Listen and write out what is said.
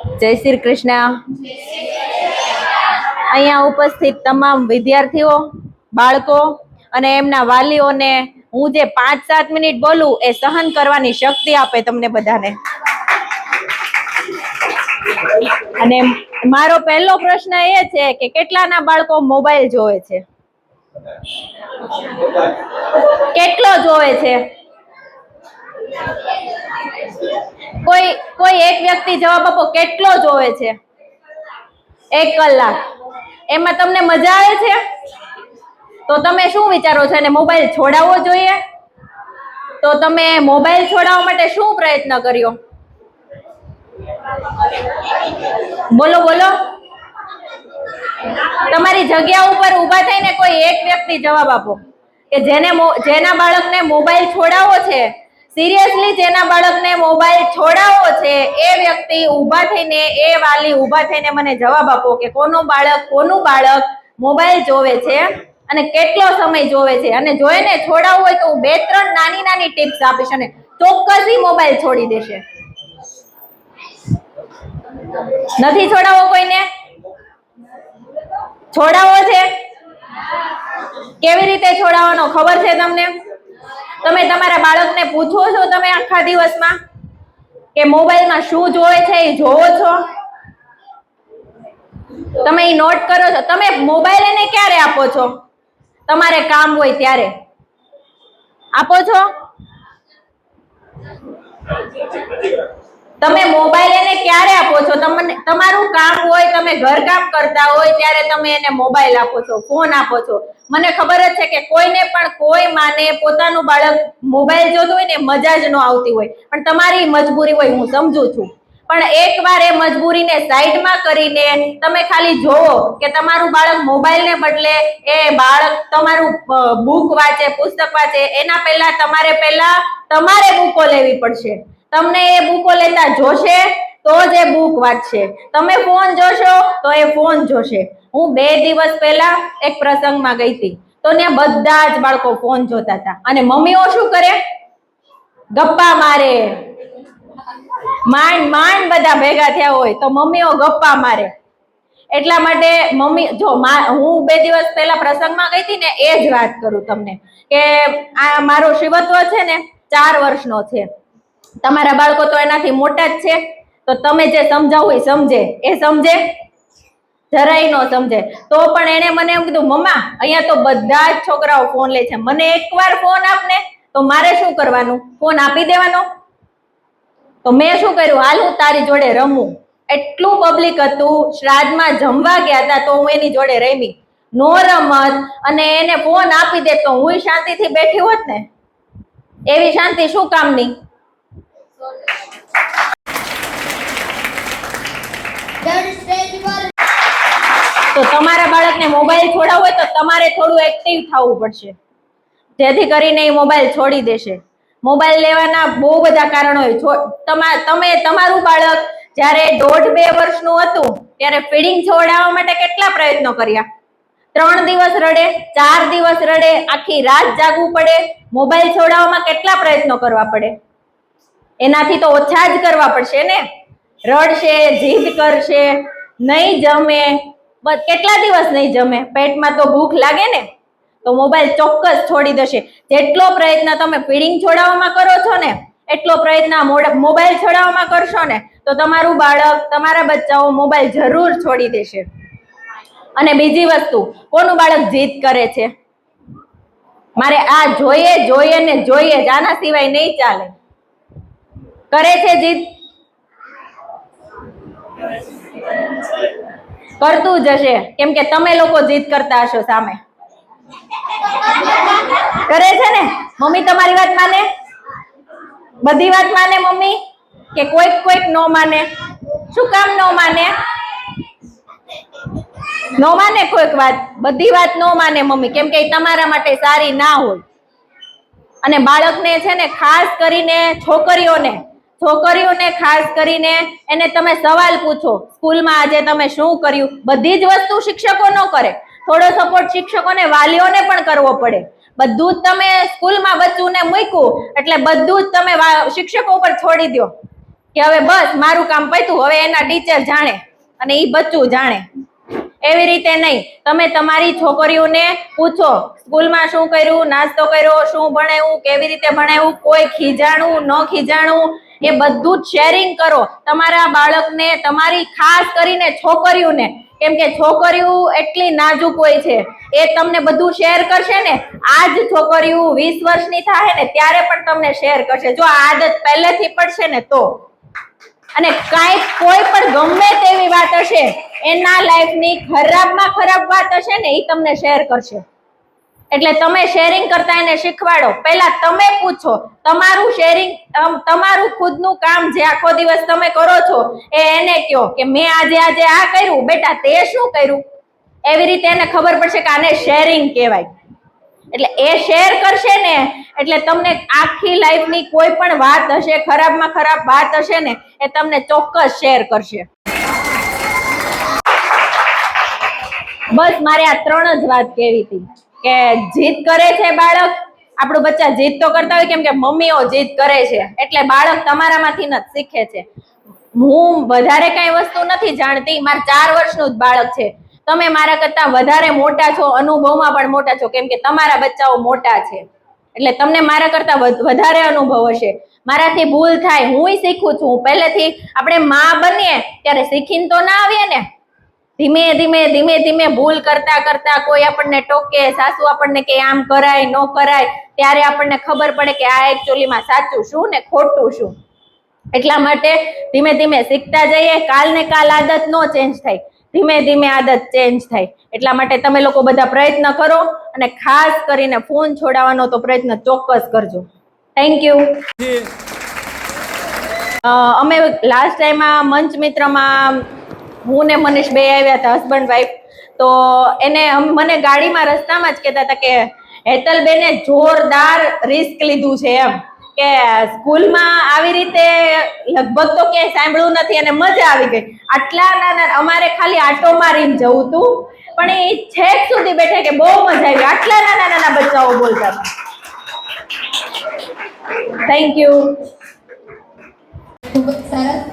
જય શ્રી કૃષ્ણ. અહીંયા ઉપસ્થિત તમામ વિદ્યાર્થીઓ, બાળકો અને એમના વાલીઓને હું જે 5-7 મિનિટ બોલું એ સહન કરવાની શક્તિ આપે તમને બધાને. અને મારો પહેલો પ્રશ્ન એ છે કે કેટલાના બાળકો મોબાઈલ જોવે છે? કેટલો જોવે છે? કોઈ એક વ્યક્તિ જવાબ આપો, કેટલો જોવે છે? 1 કલાક. એમાં તમને મજા આવે છે? તો તમે શું વિચારો છો, એને મોબાઈલ છોડાવવો જોઈએ? તો તમે મોબાઈલ છોડાવવા માટે શું પ્રયત્ન કર્યો? બોલો બોલો. તમારી જગ્યા ઉપર ઊભા થઈને કોઈ એક વ્યક્તિ જવાબ આપો કે જેના બાળકને મોબાઈલ છોડાવવો છે, સિરિયસલી જેના બાળકને મોબાઈલ છોડાવવો છે એ વ્યક્તિ ઊભા થઈને, એ વાલી ઊભા થઈને મને જવાબ આપો કે કોનું બાળક મોબાઈલ જોવે છે અને કેટલો સમય જોવે છે. અને જો એને છોડાવવું હોય તો હું 2-3 નાની ટિપ્સ આપીશ અને ચોક્કસ મોબાઈલ છોડી દેશે. નથી છોડાવવો કોઈને? છોડાવવો છે? કેવી રીતે છોડાવવાનો ખબર છે તમને? તમે તમારા બાળકને પૂછો છો તમે આખા દિવસમાં કે મોબાઈલમાં શું જોવે છે એ જોવો છો? તમે એ નોટ કરો છો? તમે મોબાઈલ એને ક્યારે આપો છો? તમારે કામ હોય ત્યારે આપો છો? તમે મોબાઈલ એને ક્યારે આપો છો? તમારું કામ હોય, તમે ઘરકામ કરતા હોય ત્યારે તમે એને મોબાઈલ આપો છો, ફોન આપો છો. મને ખબર જ છે કે કોઈને પણ, કોઈ માને પોતાનું બાળક મોબાઈલ જોતું હોય ને મજા જ ન આવતી હોય, પણ તમારી મજબૂરી હોય, હું સમજુ છું. પણ એકવાર એ મજબૂરીને સાઈડમાં કરીને તમે ખાલી જોવો કે તમારું બાળક મોબાઈલને બદલે એ બાળક તમારું બુક વાંચે, પુસ્તક વાંચે, એના પહેલા તમારે બુકો લેવી પડશે. તમને એ બુકો લેતા જોશે તો જ એ બુક વાંચશે. તમે ફોન જોશો તો એ ફોન જોશે. હું 2 દિવસ પહેલા એક પ્રસંગમાં ગઈ હતી તો ત્યાં બધા જ બાળકો ફોન જોતા હતા અને મમ્મીઓ શું કરે? ગપ્પા મારે. માંડ બધા ભેગા થયા હોય તો મમ્મીઓ ગપ્પા મારે. એટલા માટે મમ્મી, જો હું 2 દિવસ પહેલા પ્રસંગમાં ગઈ હતી ને એ જ વાત કરું તમને કે આ મારો શ્રીવત્વ છે ને 4 વર્ષનો છે. તમારા બાળકો તો એનાથી મોટા જ છે, તો તમે જે સમજાવું એ સમજે? એ સમજે? જરાય ન સમજે. તો પણ એને મને એમ કીધું, મમ્મા અહીંયા તો બધા જ છોકરાઓ ફોન લે છે, મને એકવાર ફોન આપને. તો મારે શું કરવાનું? ફોન આપી દેવાનો? તો મેં શું કર્યું, હાલ હું તારી જોડે રમું. એટલું પબ્લિક હતું, શ્રાદ્ધમાં જમવા ગયા હતા તો હું એની જોડે રમી. નો રમત અને એને ફોન આપી દે તો હું શાંતિથી બેઠી હોત ને. એવી શાંતિ શું કામની? તો તમારા બાળકને મોબાઈલ છોડાવવો હોય તો તમારે થોડું એક્ટિવ થવું પડશે, જેથી કરીને એ મોબાઈલ છોડી દેશે. મોબાઈલ લેવાના બહુ બધા કારણો હોય. તમારું બાળક જ્યારે 1.5-2 વર્ષનું હતું ત્યારે ફીડિંગ છોડાવવા માટે કેટલા પ્રયત્નો કર્યા? 3 દિવસ રડે, 4 દિવસ રડે, આખી રાત જાગવું પડે. મોબાઈલ છોડાવવામાં કેટલા પ્રયત્નો કરવા પડે? એનાથી તો ઓછા જ કરવા પડશે ને. રડશે, જીદ કરશે, નહીં જમે. કેટલા દિવસ નહીં જમે? પેટમાં તો ભૂખ લાગે ને. તો મોબાઈલ ચોક્કસ છોડી દેશે. જેટલો પ્રયત્ન તમે ફીડિંગ છોડાવવામાં કરો છો ને એટલો પ્રયત્ન મોબાઈલ છોડાવવામાં કરશો ને તો તમારું બાળક, તમારા બચ્ચાઓ મોબાઈલ જરૂર છોડી દેશે. અને બીજી વસ્તુ, કોનું બાળક જીદ કરે છે? મારે આ જોઈએ ને જોઈએ જ, આના સિવાય નહીં ચાલે. કરે છે જીદ? કરતું જ હશે, કેમ કે તમે લોકો જીદ કરતા હશો સામે. કરે છે ને? મમ્મી તમારી વાત માને? બધી વાત માને મમ્મી કે કોઈક નો માને? શું કામ નો માને? નો માને કોઈક વાત, બધી વાત નો માને મમ્મી, કેમ કે તમારા માટે સારી ના હોય. અને બાળકને છે ને, ખાસ કરીને છોકરીઓને ખાસ કરીને એને તમે સવાલ પૂછો, સ્કૂલમાં આજે તમે શું કર્યું? બધી જ વસ્તુ શિક્ષકો ન કરે, થોડો સપોર્ટ શિક્ષકોને, વાલીઓને પણ કરવો પડે. બધું જ તમે સ્કૂલમાં બચ્ચુંને મૂક્યું એટલે બધું જ તમે શિક્ષકો ઉપર છોડી દો. કે હવે બસ મારું કામ પત્યું, હવે એના ટીચર જાણે અને ઈ બચ્ચું જાણે. એવી રીતે નહીં. તમે તમારી છોકરીઓને પૂછો સ્કૂલમાં શું કર્યું, નાસ્તો કર્યો, શું ભણાવ્યું, કેવી રીતે ભણાવ્યું, કોઈ ખીજાણું ન ખીજાણું, એ બધું જ શેરિંગ કરો તમારા બાળકને, તમારી ખાસ કરીને છોકરીઓને. કેમ કે છોકરીઓ એટલી નાજુક હોય છે, એ તમને બધું શેર કરશે ને. આજ છોકરીઓ 20 વર્ષની થાય ને ત્યારે પણ તમને શેર કરશે, જો આ આદત પહેલેથી પડશે ને તો. અને કોઈ પણ ગમે તેવી વાત હશે, એના લાઈફની ખરાબમાં ખરાબ વાત હશે ને, એ તમને શેર કરશે. એટલે તમે શેરિંગ કરતા એને શીખવાડો. પહેલા તમે પૂછો, તમારું શેરિંગ, તમારું ખુદનું કામ જે આખો દિવસ તમે કરો છો એ એને કહો કે મેં આજે આ કર્યું, બેટા તે શું કર્યું. એવી રીતે એને ખબર પડશે કે આને શેરિંગ કહેવાય. એટલે એ શેર કરશે ને એટલે તમને આખી લાઈફની કોઈ પણ વાત હશે, ખરાબમાં ખરાબ વાત હશે ને, એ તમને ચોક્કસ શેર કરશે. બસ મારે આ 3 જ વાત કહેવી હતી કે જીદ કરે છે બાળક, આપણું બચ્ચા જીદ તો કરતા હોય કેમ કે મમ્મીઓ જીદ કરે છે, એટલે બાળક તમારામાંથી જ શીખે છે. હું વધારે કઈ વસ્તુ નથી જાણતી, મારા 4 વર્ષનું જ બાળક છે. તમે મારા કરતા વધારે મોટા છો, અનુભવમાં પણ મોટા છો, કેમ કે તમારા બચ્ચાઓ મોટા છે, એટલે તમને મારા કરતા વધારે અનુભવ હશે. મારાથી ભૂલ થાય, હું શીખું છું. પહેલેથી આપણે માં બનીએ ત્યારે શીખીને તો ના આવીએ ને. ધીમે ધીમે ભૂલ કરતા કરતા, કોઈ આપણને ટોકે, સાસુ આપણને કે આમ કરાય ન કરાય, ત્યારે આપણને ખબર પડે કે આ એકચ્યુઅલીમાં સાચું શું ને ખોટું શું. એટલા માટે ધીમે ધીમે શીખતા જઈએ. કાલ ને કાલ આદત નો ચેન્જ થાય, ધીમે ધીમે આદત ચેન્જ થાય. એટલા માટે તમે લોકો બધા પ્રયત્ન કરો, અને ખાસ કરીને ફોન છોડાવવાનો તો પ્રયત્ન ચોક્કસ કરજો. Thank you. અમે લાસ્ટ ટાઈમમાં મંચ મિત્રમાં હું ને મનીષ બે આવ્યા હતા, હસબન્ડ વાઈફ. તો એને મને ગાડીમાં રસ્તામાં જ કહેતા હતા કે હેતલબેને જોરદાર રિસ્ક લીધું છે, એમ કે સ્કૂલમાં આવી રીતે લગભગ તો ક્યાંય સાંભળ્યું નથી અને મજા આવી ગઈ. આટલા નાના, અમારે ખાલી આટો મારીને જવું હતું, પણ એ છેક સુધી બેઠા કે બહુ મજા આવી. આટલા નાના બચ્ચાઓ બોલતા હતા. Thank you. ખૂબ સરસ.